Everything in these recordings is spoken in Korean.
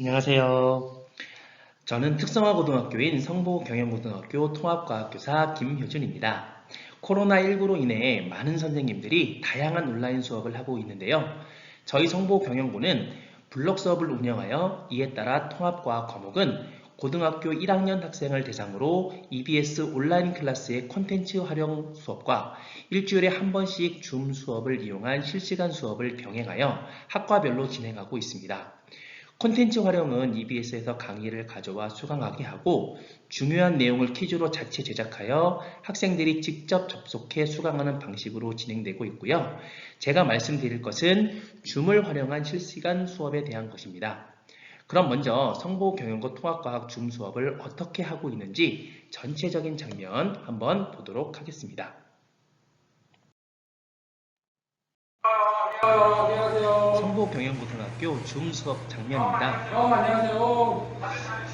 안녕하세요. 저는 특성화고등학교인 성북경영고등학교 통합과학교사 김효준입니다. 코로나19로 인해 많은 선생님들이 다양한 온라인 수업을 하고 있는데요. 저희 성북경영고는 블록 수업을 운영하여 이에 따라 통합과학 과목은 고등학교 1학년 학생을 대상으로 EBS 온라인 클래스의 콘텐츠 활용 수업과 일주일에 한 번씩 줌 수업을 이용한 실시간 수업을 병행하여 학과별로 진행하고 있습니다. 콘텐츠 활용은 EBS에서 강의를 가져와 수강하게 하고 중요한 내용을 퀴즈로 자체 제작하여 학생들이 직접 접속해 수강하는 방식으로 진행되고 있고요. 제가 말씀드릴 것은 줌을 활용한 실시간 수업에 대한 것입니다. 그럼 먼저 성북경영고 통합과학 줌 수업을 어떻게 하고 있는지 전체적인 장면 한번 보도록 하겠습니다. 성북경영고등학교 줌 수업 장면입니다. 안녕하세요.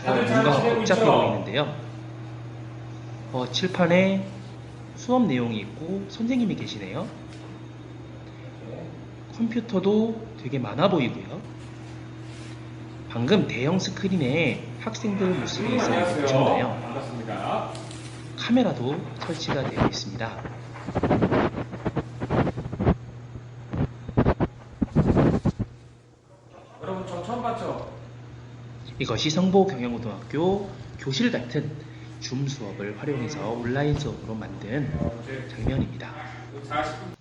다들 잘 뭔가 지내고 복잡해 있죠? 보이는데요. 칠판에 수업 내용이 있고 선생님이 계시네요. 컴퓨터도 되게 많아 보이고요. 방금 대형 스크린에 학생들 모습이 있었는데 안녕하세요. 보셨나요? 반갑습니다. 카메라도 설치가 되어 있습니다. 여러분 저 처음 봤죠? 이것이 성북경영고등학교 교실 같은 줌 수업을 활용해서 온라인 수업으로 만든 이제 장면입니다. 40분.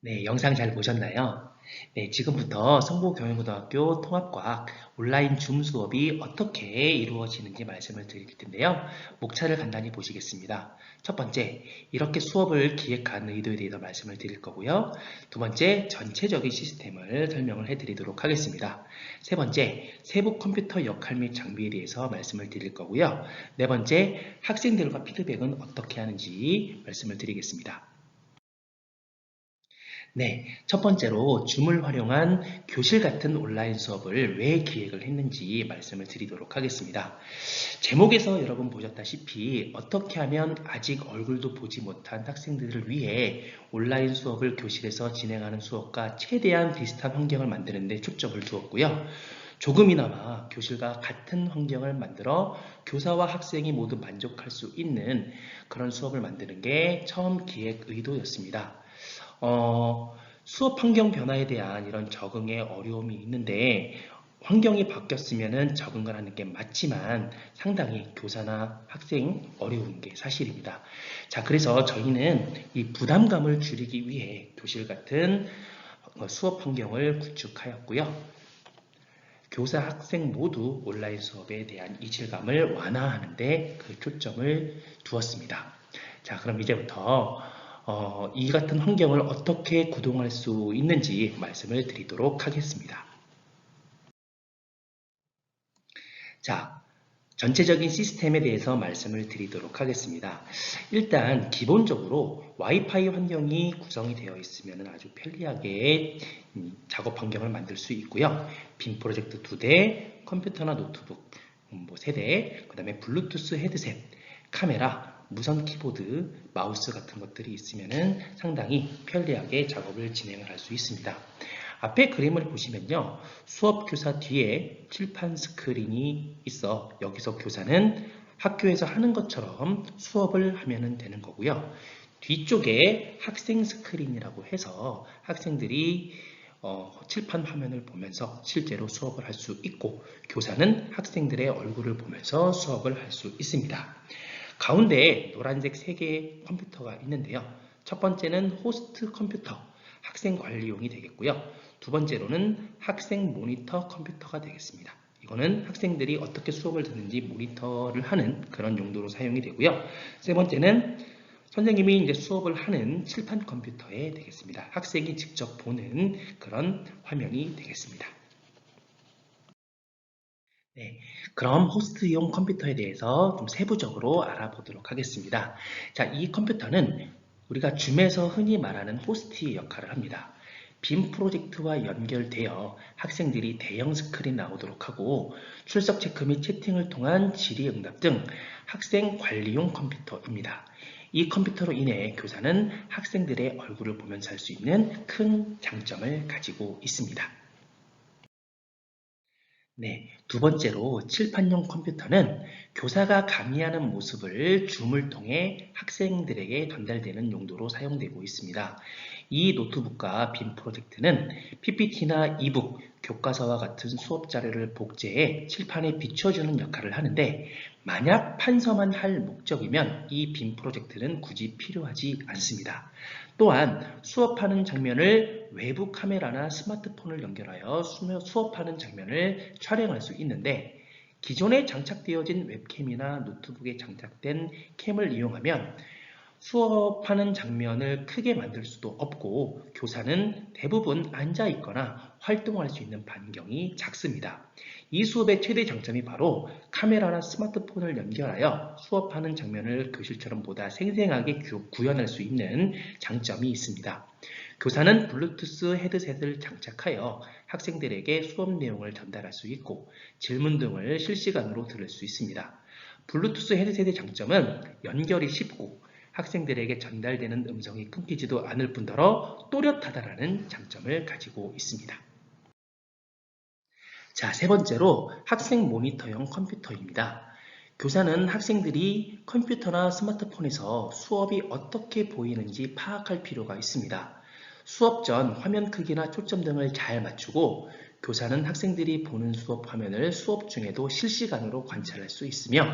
네, 영상 잘 보셨나요? 네, 지금부터 성북경영고등학교 통합과학 온라인 줌 수업이 어떻게 이루어지는지 말씀을 드릴 텐데요. 목차를 간단히 보시겠습니다. 첫 번째, 이렇게 수업을 기획한 의도에 대해서 말씀을 드릴 거고요. 두 번째, 전체적인 시스템을 설명을 해드리도록 하겠습니다. 세 번째, 세부 컴퓨터 역할 및 장비에 대해서 말씀을 드릴 거고요. 네 번째, 학생들과 피드백은 어떻게 하는지 말씀을 드리겠습니다. 네, 첫 번째로 줌을 활용한 교실 같은 온라인 수업을 왜 기획을 했는지 말씀을 드리도록 하겠습니다. 제목에서 여러분 보셨다시피 어떻게 하면 아직 얼굴도 보지 못한 학생들을 위해 온라인 수업을 교실에서 진행하는 수업과 최대한 비슷한 환경을 만드는 데 초점을 두었고요. 조금이나마 교실과 같은 환경을 만들어 교사와 학생이 모두 만족할 수 있는 그런 수업을 만드는 게 처음 기획 의도였습니다. 수업 환경 변화에 대한 이런 적응의 어려움이 있는데 환경이 바뀌었으면 적응을 하는 게 맞지만 상당히 교사나 학생 어려운 게 사실입니다. 자, 그래서 저희는 이 부담감을 줄이기 위해 교실 같은 수업 환경을 구축하였고요. 교사, 학생 모두 온라인 수업에 대한 이질감을 완화하는 데 그 초점을 두었습니다. 자, 그럼 이제부터 이 같은 환경을 어떻게 구동할 수 있는지 말씀을 드리도록 하겠습니다. 자, 전체적인 시스템에 대해서 말씀을 드리도록 하겠습니다. 일단 기본적으로 와이파이 환경이 구성이 되어 있으면 아주 편리하게 작업 환경을 만들 수 있고요. 빔 프로젝트 2대, 컴퓨터나 노트북 3대, 그 다음에 블루투스 헤드셋, 카메라, 무선 키보드, 마우스 같은 것들이 있으면 상당히 편리하게 작업을 진행을 할 수 있습니다. 앞에 그림을 보시면요. 수업 교사 뒤에 칠판 스크린이 있어 여기서 교사는 학교에서 하는 것처럼 수업을 하면 되는 거고요. 뒤쪽에 학생 스크린이라고 해서 학생들이 칠판 화면을 보면서 실제로 수업을 할 수 있고 교사는 학생들의 얼굴을 보면서 수업을 할 수 있습니다. 가운데에 노란색 3개의 컴퓨터가 있는데요. 첫 번째는 호스트 컴퓨터, 학생 관리용이 되겠고요. 두 번째로는 학생 모니터 컴퓨터가 되겠습니다. 이거는 학생들이 어떻게 수업을 듣는지 모니터를 하는 그런 용도로 사용이 되고요. 세 번째는 선생님이 이제 수업을 하는 칠판 컴퓨터에 되겠습니다. 학생이 직접 보는 그런 화면이 되겠습니다. 네, 그럼 호스트용 컴퓨터에 대해서 좀 세부적으로 알아보도록 하겠습니다. 자, 이 컴퓨터는 우리가 줌에서 흔히 말하는 호스트의 역할을 합니다. 빔 프로젝트와 연결되어 학생들이 대형 스크린 나오도록 하고 출석 체크 및 채팅을 통한 질의응답 등 학생 관리용 컴퓨터입니다. 이 컴퓨터로 인해 교사는 학생들의 얼굴을 보면서 할 수 있는 큰 장점을 가지고 있습니다. 네, 두 번째로 칠판용 컴퓨터는 교사가 강의하는 모습을 줌을 통해 학생들에게 전달되는 용도로 사용되고 있습니다. 이 노트북과 빔 프로젝트는 PPT나 이북, 교과서와 같은 수업 자료를 복제해 칠판에 비춰주는 역할을 하는데 만약 판서만 할 목적이면 이 빔 프로젝트는 굳이 필요하지 않습니다. 또한 수업하는 장면을 외부 카메라나 스마트폰을 연결하여 수업하는 장면을 촬영할 수 있는데 기존에 장착되어진 웹캠이나 노트북에 장착된 캠을 이용하면 수업하는 장면을 크게 만들 수도 없고 교사는 대부분 앉아 있거나 활동할 수 있는 반경이 작습니다. 이 수업의 최대 장점이 바로 카메라나 스마트폰을 연결하여 수업하는 장면을 교실처럼 보다 생생하게 구현할 수 있는 장점이 있습니다. 교사는 블루투스 헤드셋을 장착하여 학생들에게 수업 내용을 전달할 수 있고 질문 등을 실시간으로 들을 수 있습니다. 블루투스 헤드셋의 장점은 연결이 쉽고 학생들에게 전달되는 음성이 끊기지도 않을 뿐더러 또렷하다는 장점을 가지고 있습니다. 자, 세 번째로 학생 모니터용 컴퓨터입니다. 교사는 학생들이 컴퓨터나 스마트폰에서 수업이 어떻게 보이는지 파악할 필요가 있습니다. 수업 전 화면 크기나 초점 등을 잘 맞추고 교사는 학생들이 보는 수업 화면을 수업 중에도 실시간으로 관찰할 수 있으며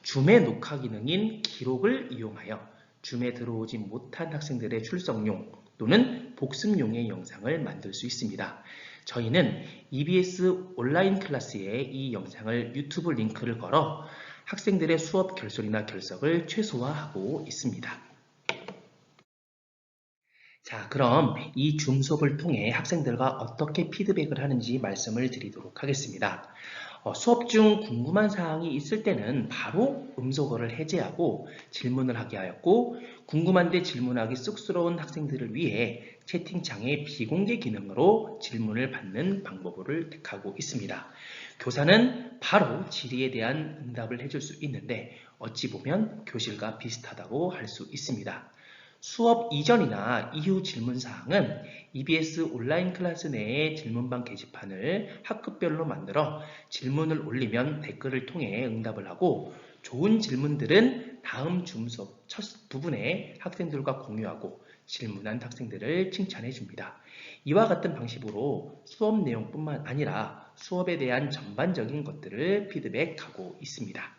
줌의 녹화 기능인 기록을 이용하여 줌에 들어오지 못한 학생들의 출석용 또는 복습용의 영상을 만들 수 있습니다. 저희는 EBS 온라인 클래스에 이 영상을 유튜브 링크를 걸어 학생들의 수업 결손이나 결석을 최소화하고 있습니다. 자, 그럼 이 줌 수업을 통해 학생들과 어떻게 피드백을 하는지 말씀을 드리도록 하겠습니다. 수업 중 궁금한 사항이 있을 때는 바로 음소거를 해제하고 질문을 하게 하였고 궁금한데 질문하기 쑥스러운 학생들을 위해 채팅창의 비공개 기능으로 질문을 받는 방법을 택하고 있습니다. 교사는 바로 질의에 대한 응답을 해줄 수 있는데 어찌 보면 교실과 비슷하다고 할 수 있습니다. 수업 이전이나 이후 질문사항은 EBS 온라인 클래스 내에 질문방 게시판을 학급별로 만들어 질문을 올리면 댓글을 통해 응답을 하고 좋은 질문들은 다음 줌 수업 첫 부분에 학생들과 공유하고 질문한 학생들을 칭찬해 줍니다. 이와 같은 방식으로 수업 내용뿐만 아니라 수업에 대한 전반적인 것들을 피드백하고 있습니다.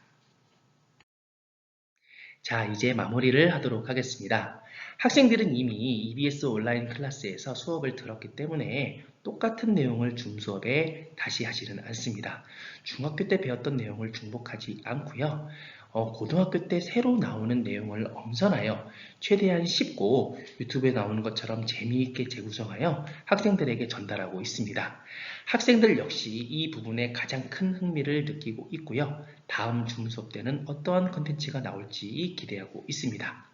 자, 이제 마무리를 하도록 하겠습니다. 학생들은 이미 EBS 온라인 클래스에서 수업을 들었기 때문에 똑같은 내용을 줌 수업에 다시 하지는 않습니다. 중학교 때 배웠던 내용을 중복하지 않고요. 고등학교 때 새로 나오는 내용을 엄선하여 최대한 쉽고 유튜브에 나오는 것처럼 재미있게 재구성하여 학생들에게 전달하고 있습니다. 학생들 역시 이 부분에 가장 큰 흥미를 느끼고 있고요. 다음 줌 수업 때는 어떠한 컨텐츠가 나올지 기대하고 있습니다.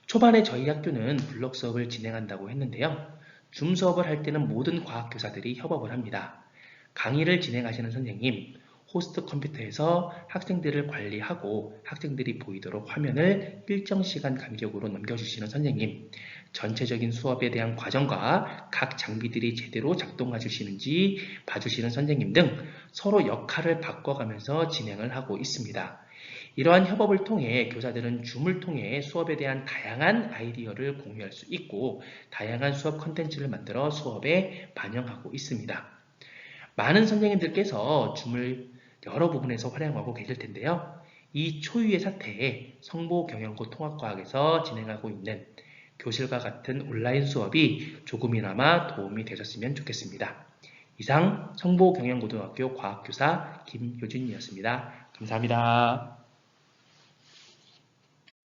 초반에 저희 학교는 블록 수업을 진행한다고 했는데요. 줌 수업을 할 때는 모든 과학교사들이 협업을 합니다. 강의를 진행하시는 선생님, 호스트 컴퓨터에서 학생들을 관리하고 학생들이 보이도록 화면을 일정 시간 간격으로 넘겨주시는 선생님, 전체적인 수업에 대한 과정과 각 장비들이 제대로 작동해 주시는지 봐주시는 선생님 등 서로 역할을 바꿔가면서 진행을 하고 있습니다. 이러한 협업을 통해 교사들은 줌을 통해 수업에 대한 다양한 아이디어를 공유할 수 있고 다양한 수업 컨텐츠를 만들어 수업에 반영하고 있습니다. 많은 선생님들께서 줌을 여러 부분에서 활용하고 계실 텐데요. 이 초유의 사태에 성보경영고 통합과학에서 진행하고 있는 교실과 같은 온라인 수업이 조금이나마 도움이 되셨으면 좋겠습니다. 이상 성보경영고등학교 과학교사 김효준이었습니다. 감사합니다.